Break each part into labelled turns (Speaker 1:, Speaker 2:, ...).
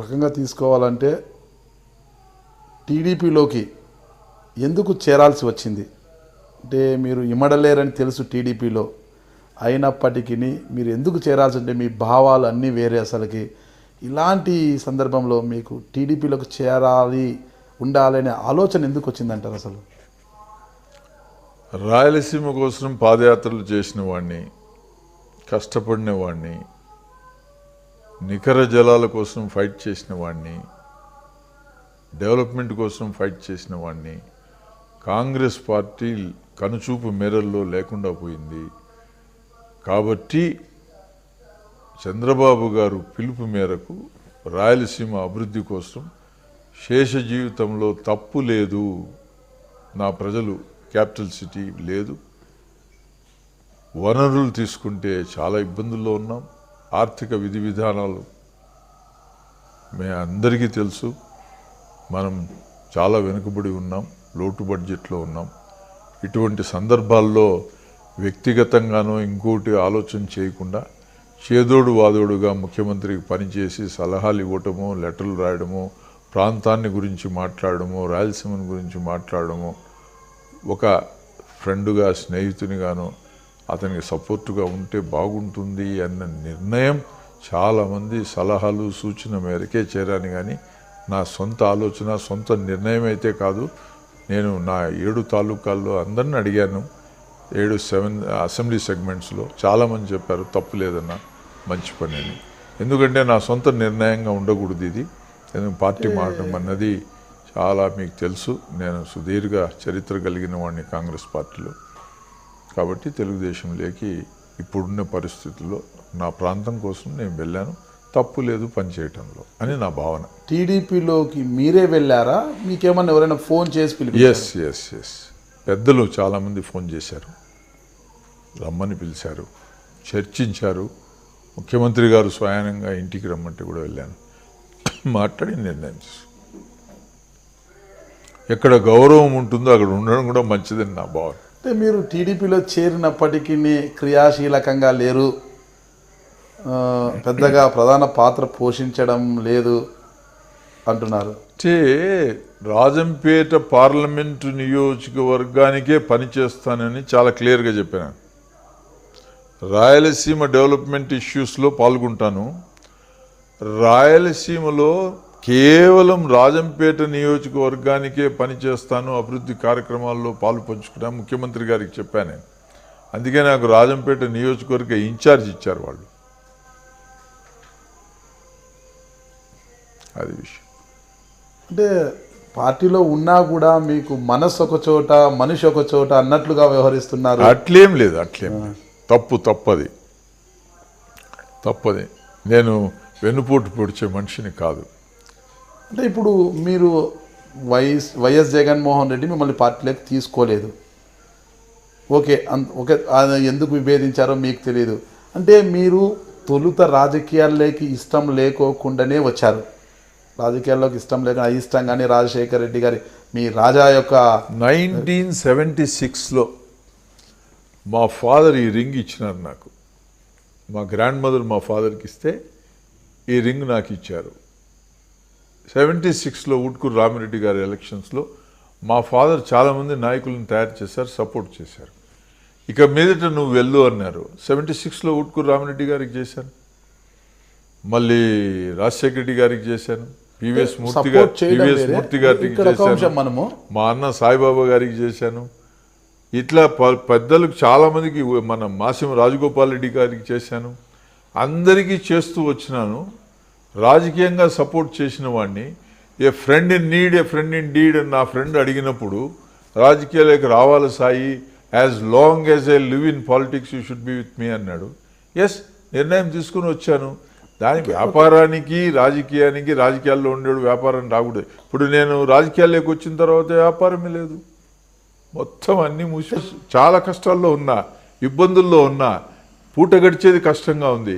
Speaker 1: రకంగా తీసుకోవాలంటే టీడీపీలోకి ఎందుకు చేరాల్సి వచ్చింది? అంటే మీరు ఇమడలేరని తెలుసు టీడీపీలో, అయినప్పటికీ మీరు ఎందుకు చేరాల్సి ఉంటే మీ భావాలు అన్నీ వేరే. అసలుకి ఇలాంటి సందర్భంలో మీకు టీడీపీలోకి చేరాలి ఉండాలనే ఆలోచన ఎందుకు వచ్చిందంటారు? అసలు
Speaker 2: రాయలసీమ కోసం పాదయాత్రలు చేసిన వాడిని, కష్టపడిన వాడిని, నికర జలాల కోసం ఫైట్ చేసిన వాడిని, డెవలప్మెంట్ కోసం ఫైట్ చేసిన వాడిని కాంగ్రెస్ పార్టీ కనుచూపు మేరల్లో లేకుండా పోయింది. కాబట్టి చంద్రబాబు గారు పిలుపు మేరకు రాయలసీమ అభివృద్ధి కోసం శేష జీవితంలో తప్పు లేదు, నా ప్రజలు క్యాపిటల్ సిటీ లేదు, వనరులు తీసుకుంటే చాలా ఇబ్బందుల్లో ఉన్నాం, ఆర్థిక విధి విధానాలు మే అందరికీ తెలుసు, మనం చాలా వెనుకబడి ఉన్నాం, లోటు బడ్జెట్లో ఉన్నాం. ఇటువంటి సందర్భాల్లో వ్యక్తిగతంగానో ఇంకోటి ఆలోచన చేయకుండా చేదోడు వాదోడుగా ముఖ్యమంత్రికి పనిచేసి సలహాలు ఇవ్వటము, లెటర్లు రాయడము, ప్రాంతాన్ని గురించి మాట్లాడడము, రాయలసీమను గురించి మాట్లాడడము, ఒక ఫ్రెండ్గా స్నేహితునిగాను అతనికి సపోర్టుగా ఉంటే బాగుంటుంది అన్న నిర్ణయం చాలామంది సలహాలు సూచన మేరకే చేరాను. కానీ నా సొంత ఆలోచన సొంత నిర్ణయం అయితే కాదు. నేను నా 7 తాలూకాల్లో అందరిని అడిగాను, 7 అసెంబ్లీ సెగ్మెంట్స్లో. చాలామంది చెప్పారు తప్పు లేదన్న, మంచి పని అని. ఎందుకంటే నా సొంత నిర్ణయంగా ఉండకూడదు ఇది. పార్టీ మారడం అన్నది చాలా మీకు తెలుసు, నేను సుదీర్ఘ చరిత్ర కలిగిన వాడిని కాంగ్రెస్ పార్టీలో. కాబట్టి తెలుగుదేశంలోకి ఇప్పుడున్న పరిస్థితుల్లో నా ప్రాంతం కోసం నేను వెళ్ళాను, తప్పు లేదు పనిచేయటంలో అని నా భావన.
Speaker 1: టీడీపీలోకి మీరే వెళ్ళారా? మీకేమన్నా ఎవరైనా ఫోన్ చేసి
Speaker 2: పిలిచారు? ఎస్ పెద్దలు చాలామంది ఫోన్ చేశారు, రమ్మని పిలిచారు, చర్చించారు. ముఖ్యమంత్రి గారు స్వయంగా ఇంటికి రమ్మంటే కూడా వెళ్ళాను, మాట్లాడి నిర్ణయం చేశాను. ఎక్కడ గౌరవం ఉంటుందో అక్కడ ఉండడం కూడా మంచిదని నా భావన.
Speaker 1: అంటే మీరు టీడీపీలో చేరినప్పటికీ క్రియాశీలకంగా లేరు, పెద్దగా ప్రధాన పాత్ర పోషించడం లేదు అంటున్నారు.
Speaker 2: అంటే రాజంపేట పార్లమెంటు నియోజకవర్గానికే పనిచేస్తానని చాలా క్లియర్గా చెప్పాను. రాయలసీమ డెవలప్మెంట్ ఇష్యూస్లో పాల్గొంటాను. రాయలసీమలో కేవలం రాజంపేట నియోజకవర్గానికే పనిచేస్తాను, అభివృద్ధి కార్యక్రమాల్లో పాలు పంచుకుంటా ముఖ్యమంత్రి గారికి చెప్పాను. అందుకే నాకు రాజంపేట నియోజకవర్గ ఇన్ఛార్జ్ ఇచ్చారు వాళ్ళు. అది విషయం.
Speaker 1: అంటే పార్టీలో ఉన్నా కూడా మీకు మనసు ఒక చోట మనిషి ఒక చోట అన్నట్లుగా వ్యవహరిస్తున్నారు.
Speaker 2: అట్లేం లేదు. తప్పది. నేను వెన్నుపోటు పొడిచే మనిషిని కాదు.
Speaker 1: అంటే ఇప్పుడు మీరు వైఎస్ జగన్మోహన్ రెడ్డి మిమ్మల్ని పార్టీలోకి తీసుకోలేదు, ఓకే ఎందుకు విభేదించారో మీకు తెలియదు. అంటే మీరు తొలుత రాజకీయాల్లోకి ఇష్టం లేకోకుండానే వచ్చారు. రాజకీయాల్లోకి ఇష్టం లేక అయిష్టంగానే రాజశేఖర్ రెడ్డి గారి మీ రాజా యొక్క
Speaker 2: 1976లో మా ఫాదర్ ఈ రింగ్ ఇచ్చినారు నాకు. మా గ్రాండ్ మదర్ మా ఫాదర్కి ఇస్తే ఈ రింగ్ నాకు ఇచ్చారు. 76లో ఉట్కూరు రామిరెడ్డి గారి ఎలక్షన్స్లో మా ఫాదర్ చాలామంది నాయకులను తయారు చేశారు, సపోర్ట్ చేశారు. ఇక మీదట నువ్వు వెళ్ళు అన్నారు. 76లో ఉట్కూరు రామిరెడ్డి గారికి చేశాను, మళ్ళీ రాజశేఖర రెడ్డి గారికి చేశాను, పివిఎస్ మూర్తి గారికి చేశాను, మా అన్న సాయిబాబా గారికి చేశాను. ఇట్లా పెద్దలకు చాలామందికి, మన మాసిమ రాజగోపాల్ రెడ్డి గారికి చేశాను. అందరికీ చేస్తూ వచ్చినాను. రాజకీయంగా సపోర్ట్ చేసిన వాడిని. A friend in need a friend indeed అని నా ఫ్రెండ్ అడిగినప్పుడు రాజకీయాలకు రావాలి Sai, as long as I live in politics you should be with me అన్నాడు. ఎస్, నిర్ణయం తీసుకుని వచ్చాను. దానికి వ్యాపారానికి రాజకీయాల్లో ఉండేడు వ్యాపారం రాకూడదు. ఇప్పుడు నేను రాజకీయాల్లోకి వచ్చిన తర్వాత వ్యాపారమే లేదు, మొత్తం అన్నీ మూసి చాలా కష్టాల్లో ఉన్నా, ఇబ్బందుల్లో ఉన్నా, పూట గడిచేది కష్టంగా ఉంది.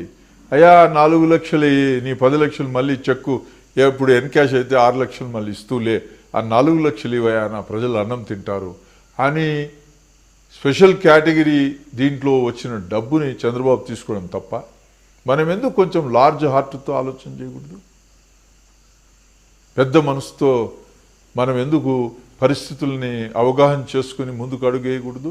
Speaker 2: అయ్యా 4 లక్షలు నీ 10 లక్షలు మళ్ళీ చెక్కు, ఇప్పుడు ఎన్క్యాష్ అయితే 6 లక్షలు మళ్ళీ ఇస్తూలే, ఆ 4 లక్షలు ఇవయా, నా ప్రజలు అన్నం తింటారు అని స్పెషల్ కేటగిరీ దీంట్లో వచ్చిన డబ్బుని చంద్రబాబు తీసుకోవడం తప్ప మనం ఎందుకు కొంచెం లార్జ్ హార్ట్తో ఆలోచన చేయకూడదు? పెద్ద మనసుతో మనం ఎందుకు పరిస్థితుల్ని అవగాహన చేసుకుని ముందుకు అడుగు వేయకూడదు?